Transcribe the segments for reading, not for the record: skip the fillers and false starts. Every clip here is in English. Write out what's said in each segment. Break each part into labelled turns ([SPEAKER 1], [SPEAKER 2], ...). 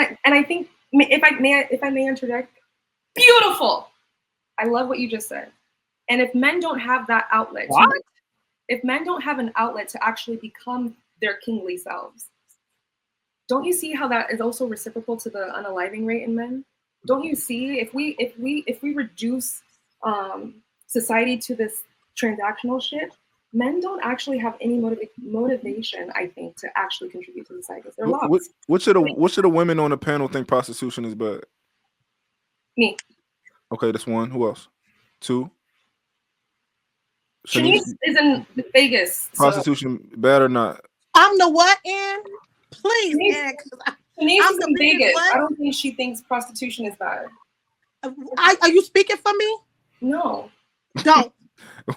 [SPEAKER 1] I think if I may interject, beautiful. I love what you just said. And if men don't have that outlet, if men don't have an outlet to actually become their kingly selves, don't you see how that is also reciprocal to the unaliving rate in men? Don't you see if we reduce society to this transactional shit, men don't actually have any motivation, I think, to actually contribute to society. They're lost.
[SPEAKER 2] What should the women on the panel think prostitution is bad?
[SPEAKER 1] Me.
[SPEAKER 2] Okay, that's one. Who else? Two.
[SPEAKER 1] Shanice is in Vegas.
[SPEAKER 2] Prostitution bad or not?
[SPEAKER 3] I'm the what, Ann? Please, Ann.
[SPEAKER 1] Shanice is in Vegas. I don't think she thinks prostitution is bad.
[SPEAKER 3] Are you speaking for me?
[SPEAKER 1] No.
[SPEAKER 3] Don't.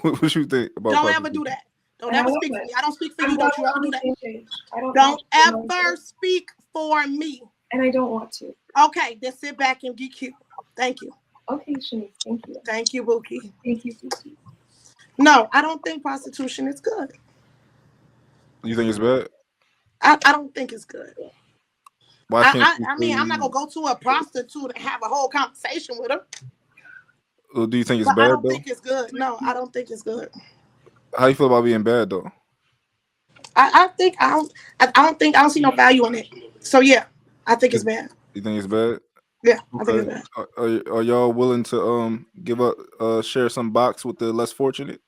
[SPEAKER 2] What you think about?
[SPEAKER 3] Don't ever do that. Don't ever speak for me. I don't speak for you. Don't you ever do that. Don't ever speak for me.
[SPEAKER 1] And I don't want to.
[SPEAKER 3] Okay, then sit back and be cute. Thank you.
[SPEAKER 1] Okay, Shanice. Thank you.
[SPEAKER 3] Thank you, Bookie.
[SPEAKER 1] Thank you, Bookie.
[SPEAKER 3] No, I don't think prostitution is good.
[SPEAKER 2] You think it's bad?
[SPEAKER 3] I don't think it's good.
[SPEAKER 2] Why can't
[SPEAKER 3] I mean, I'm not gonna go to a prostitute and have a whole conversation with her.
[SPEAKER 2] Well, do you think it's bad?
[SPEAKER 3] I don't think it's good. No, I don't think it's good.
[SPEAKER 2] How you feel about being bad though?
[SPEAKER 3] I don't see no value in it. So yeah, I think it's bad.
[SPEAKER 2] You think it's bad?
[SPEAKER 3] Yeah, I think it's bad.
[SPEAKER 2] Are y'all willing to give up share some box with the less fortunate?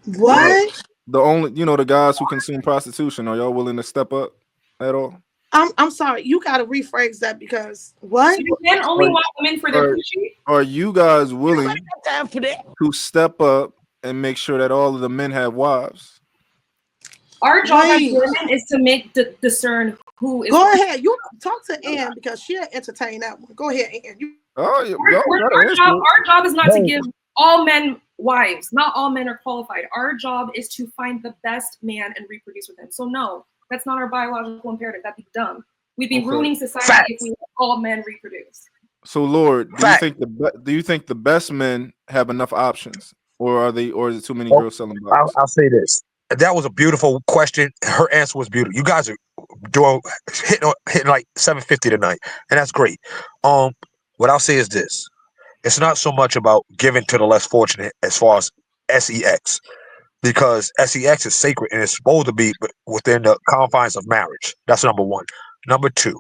[SPEAKER 3] What?
[SPEAKER 2] The only the guys who consume prostitution, are y'all willing to step up at all?
[SPEAKER 3] I'm sorry, you gotta rephrase that because what?
[SPEAKER 1] You men only want women for their coochie?
[SPEAKER 2] Are you guys willing to step up and make sure that all of the men have wives?
[SPEAKER 1] Our job as women is to discern who is.
[SPEAKER 3] Go ahead, you talk to Ann because she'll entertain that one. Go ahead, Ann.
[SPEAKER 1] Our job is not to give all men wives. Not all men are qualified. Our job is to find the best man and reproduce with him. So no, that's not our biological imperative. That'd be dumb. We'd be ruining society if we let all men reproduce.
[SPEAKER 2] So, Lord, do you think the best men have enough options, or is it too many girls selling boxes?
[SPEAKER 4] I'll say this. That was a beautiful question. Her answer was beautiful. You guys are hitting like 750 tonight, and that's great. What I'll say is this. It's not so much about giving to the less fortunate as far as sex, because sex is sacred and it's supposed to be within the confines of marriage. That's number one. Number two,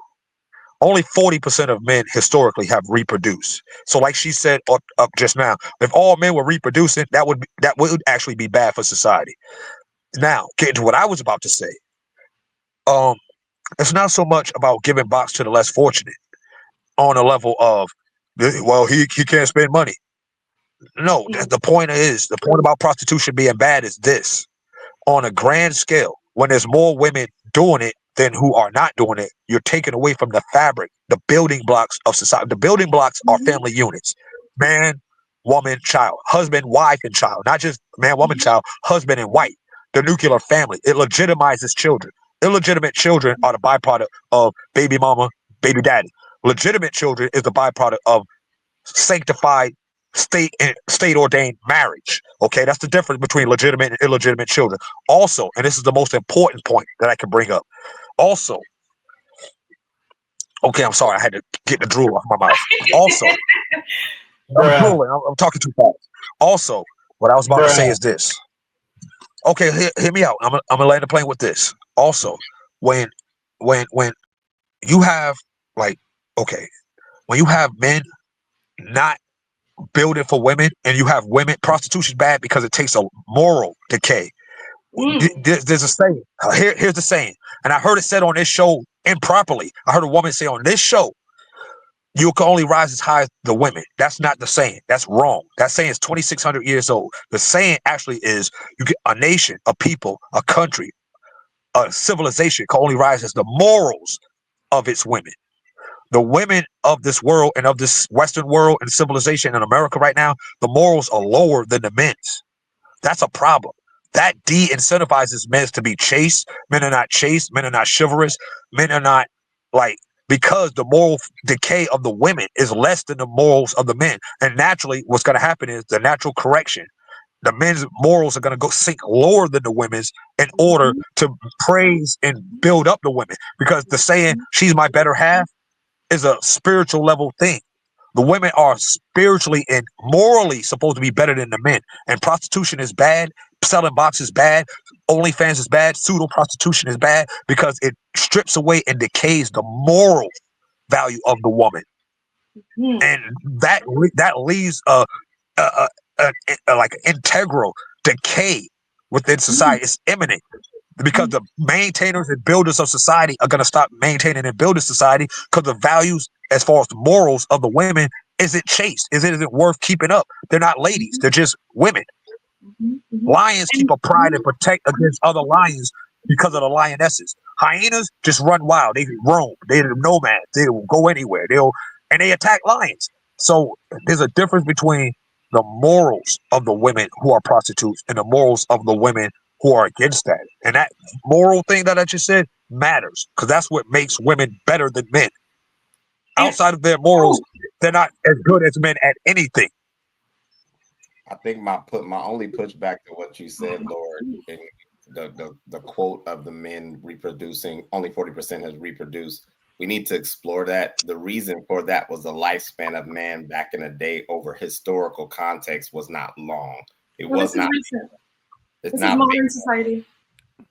[SPEAKER 4] only 40% of men historically have reproduced. So like she said up just now, if all men were reproducing, that would actually be bad for society. Now, getting to what I was about to say, it's not so much about giving box to the less fortunate on a level of, well, he can't spend money. No, the point about prostitution being bad is this. On a grand scale, when there's more women doing it than who are not doing it, you're taking away from the fabric, the building blocks of society. The building blocks are family units. Man, woman, child. Husband, wife, and child. Not just man, woman, child. Husband and wife. The nuclear family. It legitimizes children. Illegitimate children are the byproduct of baby mama, baby daddy. Legitimate children is the byproduct of sanctified state ordained marriage. Okay, that's the difference between legitimate and illegitimate children. Also, and this is the most important point that I can bring up. Also, okay, I'm sorry, I had to get the drool off my mouth. Also, I'm drooling. I'm talking too fast. Also, what I was about to say is this. Okay, hear me out. I'm gonna land the plane with this. Also, when you have when you have men not building for women and you have women, prostitution is bad because it takes a moral decay. There's a saying. Here's the saying, and I heard it said on this show improperly. I heard a woman say on this show, "You can only rise as high as the women." That's not the saying. That's wrong. That saying is 2,600 years old. The saying actually is you get a nation, a people, a country, a civilization can only rise as the morals of its women. The women of this world and of this Western world and civilization in America right now, the morals are lower than the men's. That's a problem. That de-incentivizes men to be chaste. Men are not chaste. Men are not chivalrous. Men are not because the moral decay of the women is less than the morals of the men. And naturally, what's going to happen is the natural correction. the men's morals are going to go sink lower than the women's in order to praise and build up the women. Because the saying, she's my better half, is a spiritual level thing. The women are spiritually and morally supposed to be better than the men. And prostitution is bad. Selling box is bad. OnlyFans is bad. Pseudo prostitution is bad because it strips away and decays the moral value of the woman. And that leaves like integral decay within society. It's imminent because the maintainers and builders of society are going to stop maintaining and building society because the values as far as the morals of the women isn't chaste, isn't worth keeping up. They're not ladies, they're just women. Lions keep a pride and protect against other lions because of the lionesses. Hyenas just run wild, they roam, they're nomads, they'll go anywhere, and they attack lions. So there's a difference between the morals of the women who are prostitutes and the morals of the women who are against that. And that moral thing that I just said matters because that's what makes women better than men. Outside of their morals, they're not as good as men at anything.
[SPEAKER 5] I think my only pushback to what you said, Lord, in the quote of the men reproducing, only 40% has reproduced. We need to explore that. The reason for that was the lifespan of man back in the day over historical context was not long. It was not. This is modern society.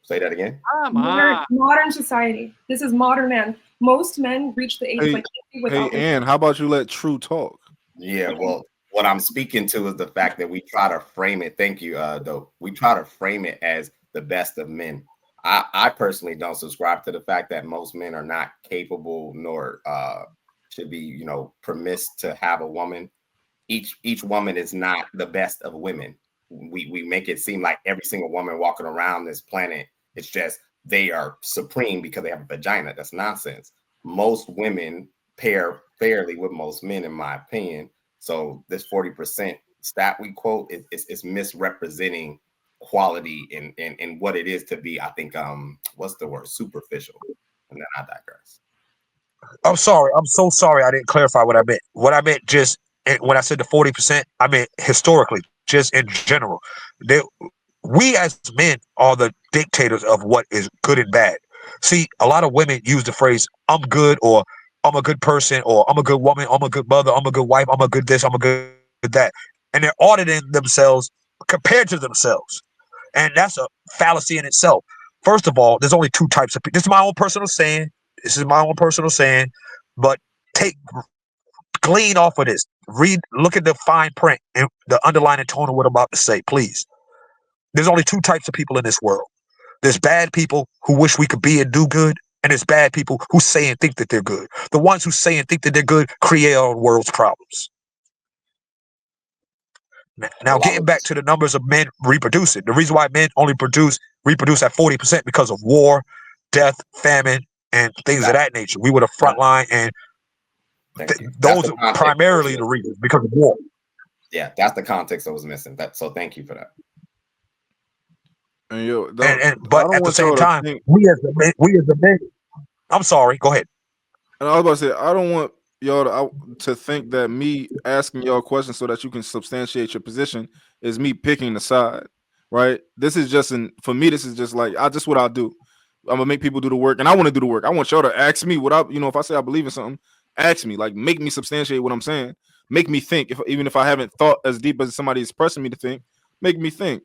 [SPEAKER 5] Say that again.
[SPEAKER 1] Modern society. This is modern man. Most men reach the age of like 50 without.
[SPEAKER 2] Hey, Ann, how about you let True talk?
[SPEAKER 5] Yeah, well, what I'm speaking to is the fact that we try to frame it. Thank you, though. We try to frame it as the best of men. I personally don't subscribe to the fact that most men are not capable nor should be, permissed to have a woman. Each woman is not the best of women. We make it seem like every single woman walking around this planet, it's just they are supreme because they have a vagina. That's nonsense. Most women pair fairly with most men, in my opinion. So this 40% stat we quote is misrepresenting quality and what it is to be, I think, what's the word? Superficial. And then I digress.
[SPEAKER 4] I'm sorry. I'm so sorry I didn't clarify what I meant. What I meant just when I said the 40%, I meant historically, just in general. We as men are the dictators of what is good and bad. See, a lot of women use the phrase, I'm good, or I'm a good person, or I'm a good woman, I'm a good mother, I'm a good wife, I'm a good this, I'm a good that. And they're auditing themselves compared to themselves. And that's a fallacy in itself. First of all, there's only two types of people. This is my own personal saying. But glean off of this. Look at the fine print and the underlying tone of what I'm about to say, please. There's only two types of people in this world. There's bad people who wish we could be and do good, and there's bad people who say and think that they're good. The ones who say and think that they're good create our world's problems. Now, getting back to the numbers of men reproducing, the reason why men only reproduce at 40% because of war, death, famine, and things of that nature. We were the front line, and those are primarily the reasons because of war.
[SPEAKER 5] Yeah, that's the context that was missing. So thank you for that.
[SPEAKER 4] But at the same time, we as the men. I'm sorry. Go ahead.
[SPEAKER 2] And I was about to say, I don't want y'all to think that me asking y'all questions so that you can substantiate your position is me picking the side, right? This is just for me. This is just like what I'll do. I'm gonna make people do the work, and I want to do the work. I want y'all to ask me what if I say I believe in something, ask me, like, make me substantiate what I'm saying, make me think. Even if I haven't thought as deep as somebody is pressing me to think, make me think.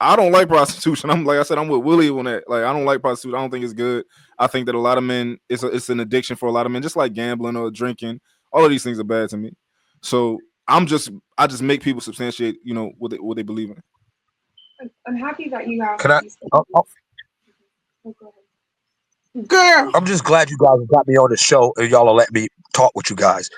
[SPEAKER 2] I don't like prostitution. I'm like I said, I'm with Willie on that. Like, I don't like prostitution. I don't think it's good. I think that a lot of men, it's an addiction for a lot of men, just like gambling or drinking. All of these things are bad to me. So I just make people substantiate, what they believe in.
[SPEAKER 1] I'm happy that you have.
[SPEAKER 4] Can I? Girl, I'm just glad you guys got me on the show and y'all will let me talk with you guys.